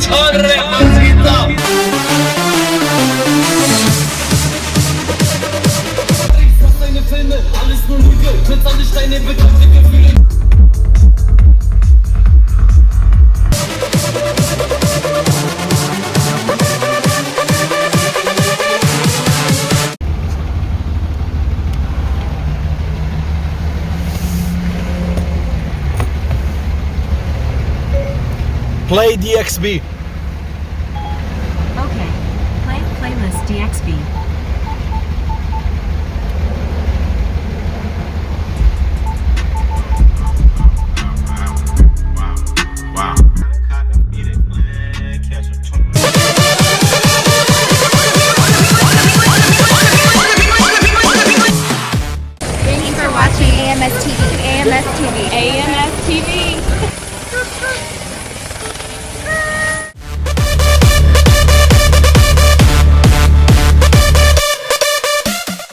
Torre Mosquito. Ich mach deine Filme, alles nur Lüge. Blitz nicht deine bekannte Gefühle. Play DXB. Okay. Play playlist DXB. Wow. Thank you for watching AMSTV. AMSTV. AMSTV.